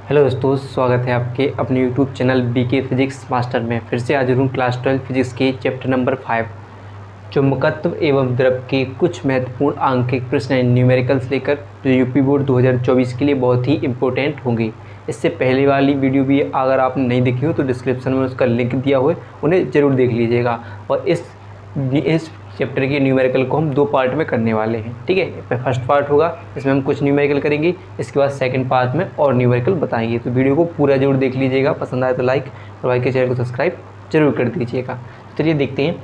Hello दोस्तों, स्वागत है आपके अपने YouTube channel BK physics master में। फिर से हाजिर हूँ क्लास 12 फिजिक्स के चैप्टर नंबर 5 चुंबकत्व एवं द्रव के कुछ महत्वपूर्ण आंकिक प्रश्न न्यूमेरिकल्स लेकर, जो यूपी बोर्ड 2024 के लिए बहुत ही इंपॉर्टेंट होंगे। इससे पहले वाली वीडियो भी अगर आपने नहीं देखी हो तो डिस्क्रिप्शन में उसका लिंक दिया हुआ है, उन्हें ज़रूर देख लीजिएगा। और इस चैप्टर के न्यूमेरिकल को हम 2 पार्ट में करने वाले हैं, ठीक है। फर्स्ट पार्ट होगा, इसमें हम कुछ न्यूमेरिकल करेंगे, इसके बाद सेकंड पार्ट में और न्यूमेरिकल बताएंगे। तो वीडियो को पूरा जरूर देख लीजिएगा, पसंद आए तो लाइक और भाई के चैनल को सब्सक्राइब जरूर कर दीजिएगा। चलिए देखते हैं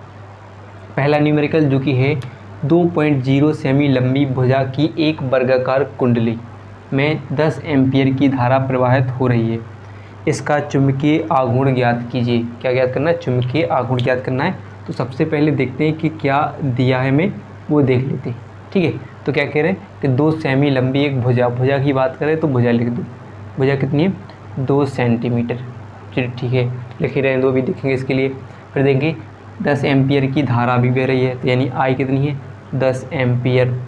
पहला न्यूमेरिकल, जो कि है 2.0 सेमी लंबी भुजा की एक वर्गाकार कुंडली में 10 एम्पियर की धारा प्रवाहित हो रही है। इसका चुंबकीय आघूर्ण ज्ञात कीजिए। क्या ज्ञात करना है? चुंबकीय आघूर्ण ज्ञात करना है। तो सबसे पहले देखते हैं कि क्या दिया है, हमें वो देख लेते हैं, ठीक है। तो क्या कह रहे हैं कि 2 सेमी लंबी एक भुजा की बात करें तो भुजा लिख दो। भुजा कितनी है? 2 सेंटीमीटर। चलिए ठीक है, लिख ही रहे, 2 भी देखेंगे इसके लिए। फिर देखेंगे 10 एम्पियर की धारा भी बह रही है, तो यानी आई कितनी है? 10 एम्पियर,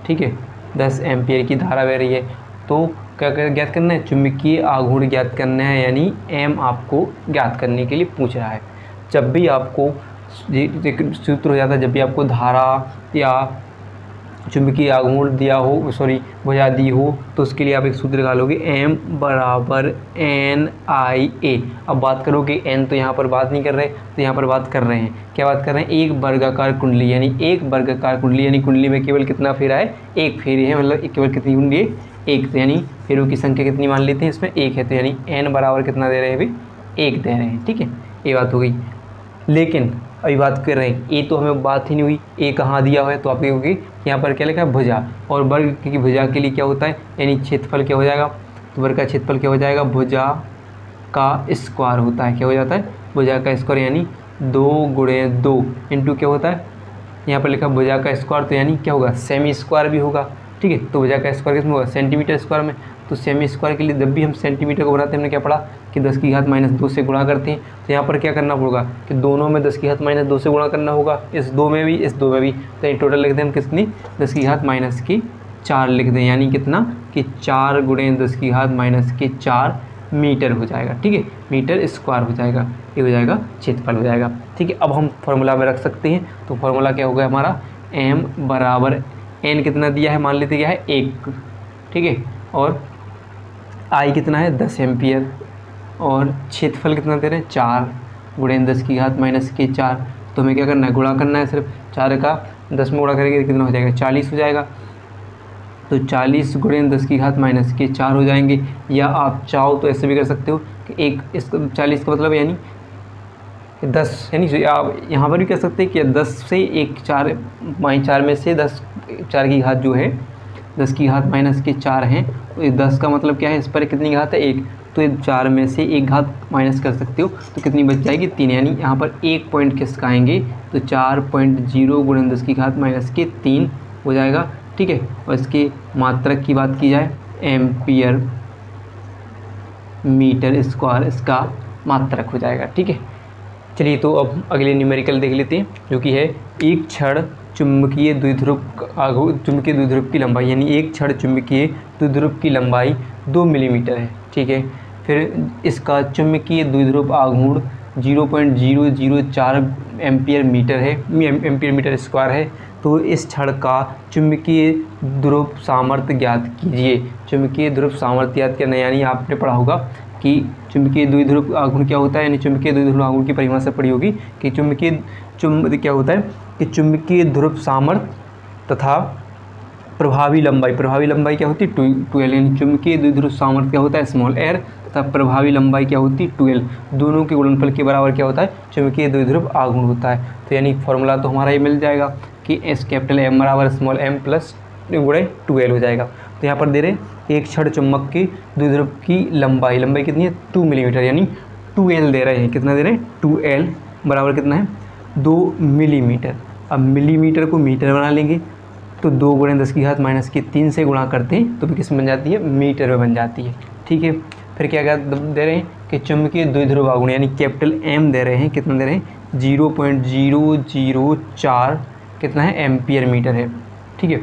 ठीक है। 10 एम्पियर की धारा बह रही है, तो क्या ज्ञात करना है? चुंबकीय आघूर्ण ज्ञात करना है, यानी एम आपको ज्ञात करने के लिए पूछ रहा है। जब भी आपको सूत्र हो जाता है, जब भी आपको धारा या चुंबकीय आघूर्ण दिया हो, भुजा दी हो, तो उसके लिए आप एक सूत्र निकालोगे, M बराबर NIA। अब बात करो कि N तो यहाँ पर बात नहीं कर रहे, तो यहाँ पर बात कर रहे हैं, क्या बात कर रहे हैं? एक वर्गाकार कुंडली, यानी एक वर्गाकार कुंडली, यानी कुंडली में केवल कितना फेरा है? एक फेरे है, मतलब केवल कितनी कुंडली है? एक। तो यानी फेरों की संख्या कितनी मान लेते हैं इसमें? एक है, तो यानी N बराबर कितना दे रहे हैं? अभी 1 दे रहे हैं, ठीक है। ये बात हो गई। लेकिन अभी बात कर रहे हैं, ए तो हमें बात ही नहीं हुई, ए कहाँ दिया हुआ है? तो आप देखोगे यहाँ पर क्या लिखा है? भुजा। और वर्ग की भुजा के लिए क्या होता है? यानी क्षेत्रफल क्या हो जाएगा? तो वर्ग का क्षेत्रफल क्या हो जाएगा? भुजा का स्क्वायर होता है। क्या हो जाता है? भुजा का स्क्वायर, यानी 2 × 2 इंटू क्या होता है? यहाँ पर लिखा भुजा का स्क्वायर, तो यानी क्या होगा? सेमी स्क्वायर भी होगा, ठीक है। तो भुजा का स्क्वायर किसमें होगा? सेंटीमीटर स्क्वायर में। तो सेमी स्क्वायर के लिए जब भी हम सेंटीमीटर को बनाते हैं, हमने क्या पढ़ा कि 10⁻² से गुणा करते हैं। तो यहाँ पर क्या करना होगा कि दोनों में 10⁻² से गुणा करना होगा, इस 2 में भी, इस 2 में भी। तो ये टोटल लिख दें हम कितनी? 10⁻4 लिख दें, यानी कितना कि 4 × 10⁻4 मीटर हो जाएगा, ठीक है। मीटर स्क्वायर हो जाएगा, ये हो जाएगा क्षेत्रफल हो जाएगा, ठीक है। अब हम फॉर्मूला में रख सकते हैं। तो फॉर्मूला क्या होगा हमारा? M बराबर N कितना दिया है? मान लेते क्या है? 1, ठीक है। और I कितना है? 10 एम्पियर। और क्षेत्रफल कितना दे रहे हैं? 4 × 10⁻4। तो हमें क्या करना है? गुणा करना है सिर्फ। 4 का 10 में गुणा करेंगे कितना हो जाएगा? 40 हो जाएगा। तो 40 × 10⁻4 हो जाएंगे। या आप चाहो तो ऐसे भी कर सकते हो कि एक इसका 40 का मतलब यानी 10, यानी आप यहाँ पर भी कर सकते हैं कि 10 से 1 4 में से 10 4 की घात जो है 10⁻4 हैं, तो 10 का मतलब क्या है? इस पर कितनी घात है? 1। तो 4 में से 1 घात माइनस कर सकते हो, तो कितनी बच जाएगी? 3। यानी यहाँ पर 1 पॉइंट किसका आएंगे? तो 4.0 × 10⁻³ हो जाएगा, ठीक है। और इसके मात्रक की बात की जाए, एम्पियर मीटर स्क्वायर इसका मात्रक हो जाएगा, ठीक है। चलिए तो अब अगले न्यूमेरिकल देख लेते हैं, जो कि है एक क्षण चुंबकीय द्विध्रुव की लंबाई, यानी एक क्षण चुंबकीय द्विध्रुव की लंबाई 2 मिलीमीटर है, ठीक है। फिर इसका चुंबकीय द्विध्रुव आघूर्ण 0.004 एम्पियर मीटर स्क्वायर है। तो इस क्षण का चुंबकीय ध्रुव सामर्थ्य ज्ञात कीजिए। चुंबकीय ध्रुव सामर्थ्य ज्ञात करना, यानी आपने पढ़ा होगा कि चुंबकीय द्विध्रुव आघूर्ण क्या होता है, यानी चुंबकीय द्विध्रुव आघूर्ण की परिभाषा पढ़ी होगी कि क्या होता है कि चुंबकीय ध्रुव सामर्थ्य तथा प्रभावी लंबाई क्या होती है? 12। यानी चुंबकीय द्विध्रुव सामर्थ्य क्या होता है? स्मॉल r, तथा प्रभावी लंबाई क्या होती है? 12। दोनों के गुणनफल के बराबर क्या होता है? चुंबकीय द्विध्रुव आघूर्ण होता है। तो यानी फॉर्मूला तो हमारा ये मिल जाएगा कि M बराबर स्मॉल m प्लस × 12 हो जाएगा। तो यहाँ पर दे रहे एक क्षण चुंबक के द्विध्रुव की लंबाई कितनी है? 2 मिलीमीटर, यानी 2L दे रहे हैं। कितना दे रहे हैं? 2L बराबर कितना है? 2 मिलीमीटर। अब मिलीमीटर को मीटर बना लेंगे, तो 2 × 10⁻³ से गुणा करते हैं तो भी किस में बन जाती है? मीटर में बन जाती है, ठीक है। फिर क्या दे रहे हैं कि चुंबकीय द्विध्रुव आघूर्ण, यानी कैपिटल M दे रहे हैं। कितना दे रहे हैं? 0.004 कितना है? एम्पियर मीटर है, ठीक है।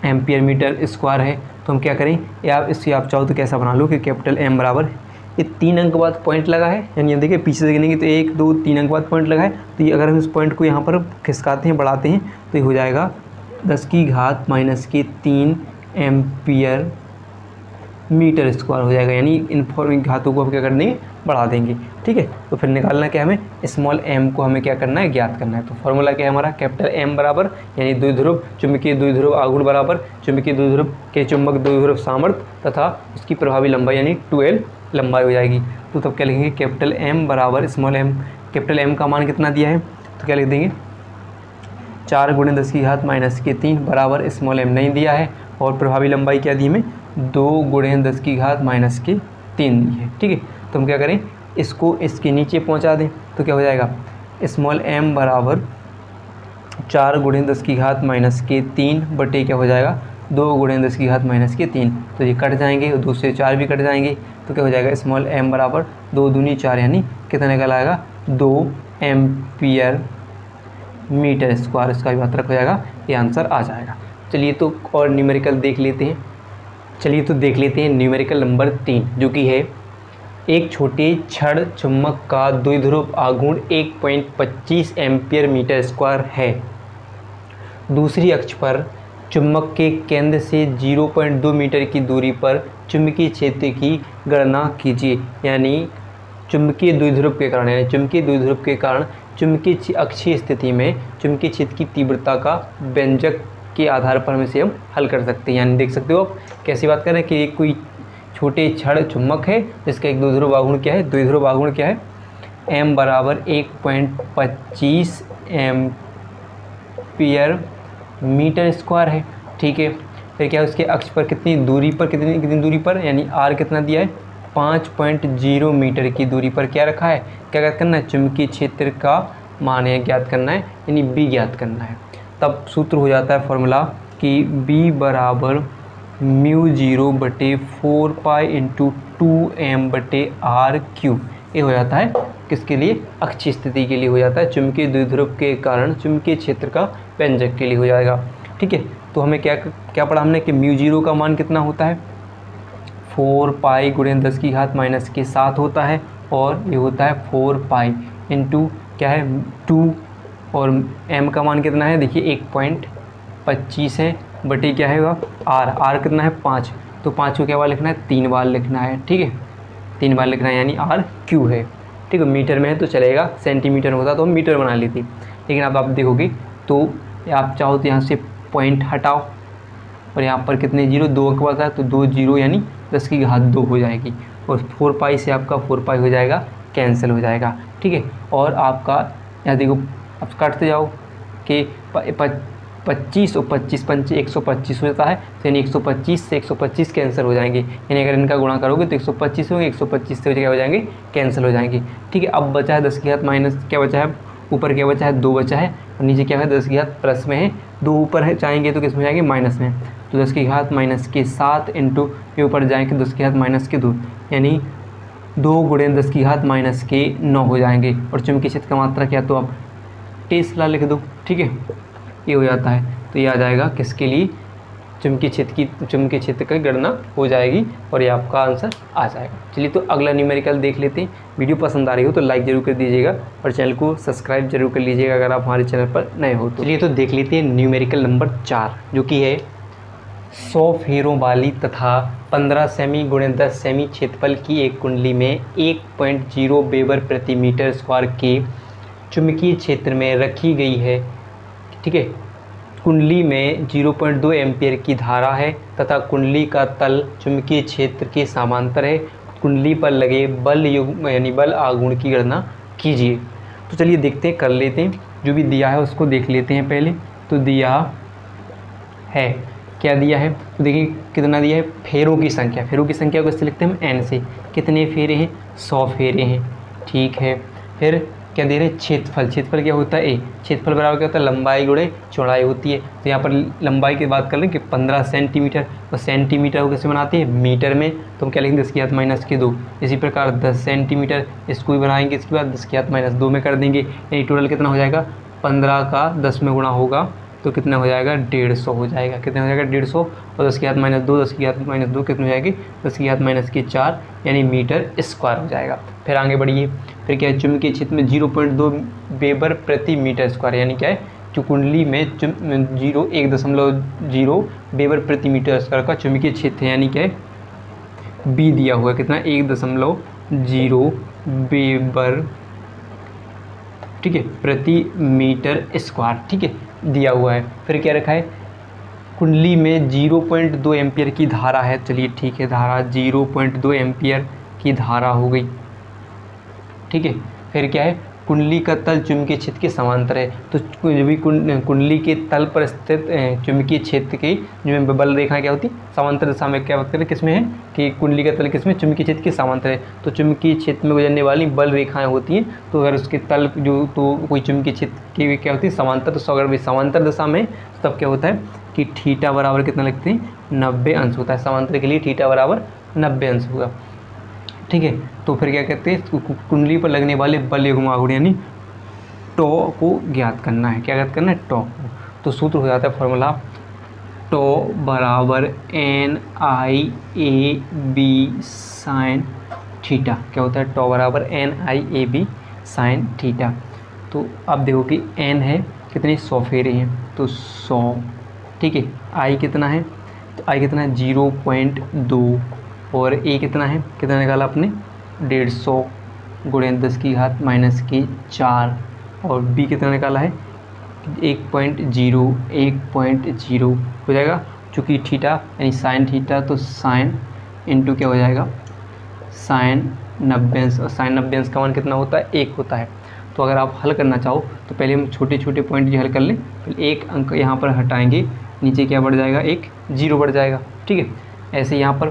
एम्पियर मीटर स्क्वायर है, तो तो हम क्या करें, या इससे आप चाहो तो कैसा बना लो कि कैपिटल M बराबर, ये 3 अंक बाद पॉइंट लगा है, यानी देखिए पीछे से गिनेंगे तो 1 2 3 अंक बाद पॉइंट लगा है, तो ये अगर हम इस पॉइंट को यहाँ पर खिसकाते हैं बढ़ाते हैं तो ये हो जाएगा 10⁻³ एम्पियर मीटर स्क्वायर हो जाएगा, यानी इन घातों को हम क्या कर देंगे, बढ़ा देंगे। ठीक है, तो फिर निकालना क्या हमें, स्मॉल m को हमें क्या करना है, ज्ञात करना है। तो फॉर्मूला क्या है हमारा, कैपिटल M बराबर यानी द्विध्रुव चुंबकीय द्विध्रुव आघूर्ण बराबर चुंबकीय द्विध्रुव के चुंबक द्विध्रुव सामर्थ्य तथा उसकी प्रभावी लंबाई यानी 2L लंबाई हो जाएगी। तो तब क्या लिखेंगे, कैपिटल M बराबर स्मॉल m, कैपिटल M का मान कितना दिया है तो क्या लिख देंगे 4 × 10⁻³ बराबर स्मॉल m नहीं दिया है, और प्रभावी लंबाई क्या दी हमें 2 × 10⁻³ दी है। ठीक है, तो हम क्या करें, इसको इसके नीचे पहुंचा दें तो क्या हो जाएगा, स्मॉल m बराबर 4 × 10⁻³ बटे क्या हो जाएगा 2 × 10⁻³ तो ये कट जाएंगे और 2 से 4 भी कट जाएंगे, तो क्या हो जाएगा स्मॉल m बराबर 2 दूनी 4 यानी कितना निकल आएगा 2 एम्पियर मीटर स्क्वायर, इसका भी मात्रक हो जाएगा, ये आंसर आ जाएगा। चलिए तो और न्यूमेरिकल देख लेते हैं। चलिए तो देख लेते हैं न्यूमेरिकल नंबर 3, जो कि है एक छोटे छड़ चुम्बक का द्विध्रुव आघूर्ण 1.25 एम्पियर मीटर स्क्वायर है। दूसरी अक्ष पर चुम्बक के केंद्र से 0.2 मीटर की दूरी पर चुंबकीय क्षेत्र की गणना कीजिए। यानी चुंबकीय द्विध्रुव के कारण, यानी चुंबकीय द्विध्रुव के कारण चुंबकीय अक्षीय स्थिति में चुंबकीय क्षेत्र की तीव्रता का व्यंजक के आधार पर हम इसे हल कर सकते हैं। यानी देख सकते हो आप कैसी बात कर रहे हैं कि कोई छोटे छड़ चुम्बक है जिसका एक द्विध्रुव आघूर्ण क्या है, द्विध्रुव आघूर्ण क्या है, m बराबर 1.25 एम्पियर मीटर स्क्वायर है। ठीक है, फिर क्या है उसके अक्ष पर कितनी दूरी पर, कितनी दूरी पर, यानी r कितना दिया है 5.0 मीटर की दूरी पर क्या रखा है, क्या ज्ञात करना है, चुंबकीय क्षेत्र का मान है ज्ञात करना है, यानी b ज्ञात करना है। तब सूत्र हो जाता है फॉर्मूला कि b बराबर μ0 बटे 4 पाई इंटू 2m बटे r³ ये हो जाता है किसके लिए, अक्षीय स्थिति के लिए हो जाता है, चुंबकीय द्विध्रुव के कारण चुंबकीय क्षेत्र का व्यंजक के लिए हो जाएगा। ठीक है, तो हमें क्या पढ़ा हमने कि μ0 का मान कितना होता है 4 पाई × 10⁻⁻7 होता है, और ये होता है 4 पाई इंटू क्या है 2, और m का मान कितना है देखिए 1.25 है बटे क्या है r कितना है 5, तो 5 को क्या बार लिखना है 3 बार लिखना है। ठीक है, 3 बार लिखना है यानी r³ है। ठीक है, मीटर में है तो चलेगा, सेंटीमीटर होता तो हम मीटर बना लेते, लेकिन अब आप देखोगे तो आप चाहो तो यहाँ से पॉइंट हटाओ और यहाँ पर कितने 0 2 अंक बचा है तो 2 0 यानी 10⁻² हो जाएगी, और 4 पाई से आपका 4 पाई हो जाएगा, कैंसिल हो जाएगा। ठीक है, और आपका यहाँ देखो अब काटते जाओ कि 25 और 25 पंचे 125 हो जाता है, तो यानी 125 से 125 कैंसिल हो जाएंगे, यानी अगर इनका गुणा करोगे तो 125 होंगे, 125 से क्या हो जाएंगे कैंसिल हो जाएंगे। ठीक है, अब बचा है 10⁻- क्या बचा है, ऊपर क्या बचा है 2 बचा है, और नीचे क्या है 10⁻+ प्लस में है, 2 ऊपर है जाएंगे तो किस में जाएंगे माइनस में, तो 10⁻⁻7 इंटू ये ऊपर जाएंगे 10⁻⁻2 यानी 2 × 10⁻⁻9 हो जाएंगे, और चुंबकीय क्षेत्र का मात्रा क्या तो आप टेस्ला लिख दो। ठीक है, ये हो जाता है, तो ये आ जाएगा किसके लिए, चुंबकीय क्षेत्र की गणना हो जाएगी, और ये आपका आंसर आ जाएगा। चलिए तो अगला न्यूमेरिकल देख लेते हैं। वीडियो पसंद आ रही हो तो लाइक जरूर कर दीजिएगा और चैनल को सब्सक्राइब जरूर कर लीजिएगा अगर आप हमारे चैनल पर नए हो तो। चलिए तो देख लेते हैं न्यूमेरिकल नंबर 4, जो कि है 100 फेरों वाली तथा 15 सेमी × 10 सेमी क्षेत्रफल की एक कुंडली में 1.0 वेबर प्रति मीटर स्क्वायर के चुंबकीय क्षेत्र में रखी गई है। ठीक है, कुंडली में 0.2 एम्पियर की धारा है तथा कुंडली का तल चुंबकीय क्षेत्र के समांतर है। कुंडली पर लगे बल युग्म यानी बल आघूर्ण की गणना कीजिए। तो चलिए देखते हैं, कर लेते हैं, जो भी दिया है उसको देख लेते हैं पहले। तो दिया है, क्या दिया है तो देखिए कितना दिया है, फेरों की संख्या, फेरों की संख्या को इससे लिखते हैं हम n से, कितने फेरे हैं 100 फेरे हैं। ठीक है, फिर क्या दे रहे हैं, क्षेत्रफल, क्षेत्रफल क्या होता है a, क्षेत्रफल बराबर क्या होता है लंबाई गुणे चौड़ाई होती है। तो यहाँ पर लंबाई की बात कर लें कि 15 सेंटीमीटर, और सेंटीमीटर को कैसे बनाते हैं मीटर में, तो हम क्या लिखेंगे 10⁻⁻2। इसी प्रकार 10 सेंटीमीटर इसको भी बनाएंगे, इसके बाद 10⁻² में कर देंगे, यानी टोटल कितना हो जाएगा 15 का 10 में गुणा होगा तो कितना हो जाएगा 150 हो जाएगा। कितना हो जाएगा 150, और 10 की घात -2, 10 की घात -2 कितनी हो जाएगी 10 की घात -4 यानी मीटर स्क्वायर हो जाएगा। फिर आगे बढ़िए, फिर क्या है चुंबकीय क्षेत्र में 0.2 वेबर प्रति मीटर स्क्वायर, यानी क्या है जो कुंडली में 1.0 वेबर प्रति मीटर स्क्वायर का चुंबकीय क्षेत्र है, यानी क्या है बी दिया हुआ है कितना 1.0 वेबर, ठीक है, प्रति मीटर स्क्वायर, ठीक है दिया हुआ है। फिर क्या रखा है कुंडली में 0.2 एम्पियर की धारा है, चलिए ठीक है धारा 0.2 एम्पियर की धारा हो गई, ठीक है। फिर क्या है कुंडली का तल चुंबकीय क्षेत्र के समांतर है, तो जो भी कुंडली के तल पर स्थित चुंबकीय क्षेत्र की जो बल रेखाएं क्या होती समांतर दिशा में, क्या बात करें किसमें है कि कुंडली का तल किसमें चुंबकीय क्षेत्र के समांतर है, तो चुंबकीय क्षेत्र में गुजरने वाली बल रेखाएं होती हैं, तो अगर उसके तल जो तो कोई चुंबकीय क्षेत्र की क्या होती है समांतर, तो अगर भी समांतर दिशा में तब क्या होता है कि थीटा बराबर कितना लगते हैं 90 अंश होता है, समांतर के लिए थीटा बराबर 90 अंश होगा, ठीक है। तो फिर क्या कहते हैं कुंडली पर लगने वाले बल युग्म आघूर्ण यानी टॉ को ज्ञात करना है, क्या ज्ञात करना है टॉ को। तो सूत्र हो जाता है फॉर्मूला टॉ बराबर NIAB साइन थीटा, क्या होता है टॉ बराबर NIAB साइन थीटा। तो अब देखो कि n है कितनी 100 फेरे हैं तो 100, ठीक है। I कितना है तो I कितना है 0.2 और A कितना है कितना निकाला आपने 150 गुणे 10 की घात -4 और B कितना निकाला है 1.0 हो जाएगा, चूँकि थीटा यानी साइन थीटा तो साइन इंटू क्या हो जाएगा साइन 90 अंश, और साइन 90 अंश का मान कितना होता है 1 होता है। तो अगर आप हल करना चाहो तो पहले हम छोटे छोटे पॉइंट जो हल कर लें, फिर एक अंक यहाँ पर हटाएंगे, नीचे क्या बढ़ जाएगा एक 0 बढ़ जाएगा, ठीक है। ऐसे यहाँ पर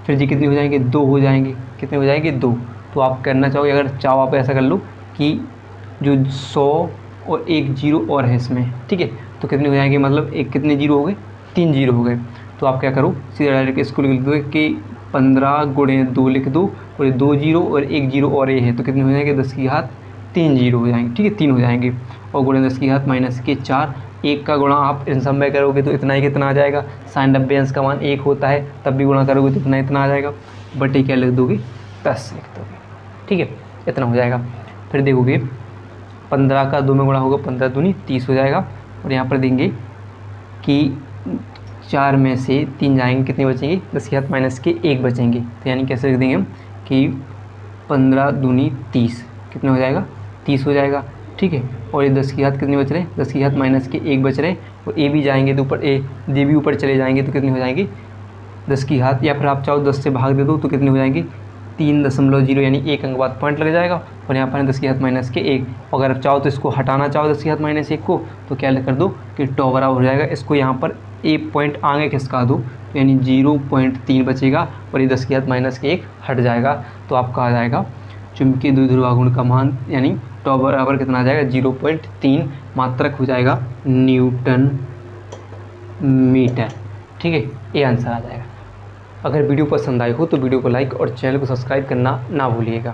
फिर जी कितनी हो जाएंगे 2 हो जाएंगे, कितने हो जाएंगे 2। तो आप करना चाहोगे अगर चाहो आप ऐसा कर लो कि जो 100 और एक 0 और है इसमें, ठीक है, तो कितने हो जाएंगे मतलब एक कितने 0 हो गए 3 0 हो गए। तो आप क्या करो सीधा डायरेक्ट इसको लिख दो कि 15 गुणे 2 लिख दो और 2 0 और एक 0 और ये है तो कितने हो जाएंगे 10 की घात 3 0 हो जाएंगे, ठीक है 3 हो जाएंगे, और गुणे 10 की घात -4 1 का गुणा आप इन सब में करोगे तो इतना ही कितना आ जाएगा, साइन 90 अंश का मान 1 होता है, तब भी गुणा करोगे तो इतना आ जाएगा, बटे क्या लिख दोगे 10 लिख दोगे, ठीक है इतना हो जाएगा। फिर देखोगे 15 का 2 में गुणा होगा 15 दूनी 30 हो जाएगा, और यहाँ पर देंगे कि 4 में से 3 जाएंगे कितने बचेंगे 10 की घात -1 बचेंगे, तो यानी कैसे लिख देंगे हम कि 15 दूनी 30 कितना हो जाएगा 30 हो जाएगा, ठीक है। और ये 10 की घात कितने बच रहे हैं 10 की घात -1 बच रहे हैं, और ए भी जाएंगे तो ऊपर ए भी ऊपर चले जाएंगे तो कितने हो जाएंगे 10 की घात, या फिर आप चाहो 10 से भाग दे दो तो कितने हो जाएंगे 3.0 यानी 1 अंक बाद पॉइंट लग जाएगा, और यहाँ पर 10 की घात -1। अगर आप चाहो तो इसको हटाना चाहो 10 की घात -1 को तो क्या कर दो कि टॉ बराबर हो जाएगा, इसको यहाँ पर एक पॉइंट आगे खिसका दो तो यानी 0.3 बचेगा, और ये 10 की घात -1 हट जाएगा, तो आपका आ जाएगा चुंबकीय द्विध्रुव आघूर्ण का मान यानी टॉ बराबर कितना आ जाएगा 0.3 मात्रक हो जाएगा न्यूटन मीटर, ठीक है ये आंसर आ जाएगा। अगर वीडियो पसंद आई हो तो वीडियो को लाइक और चैनल को सब्सक्राइब करना ना भूलिएगा।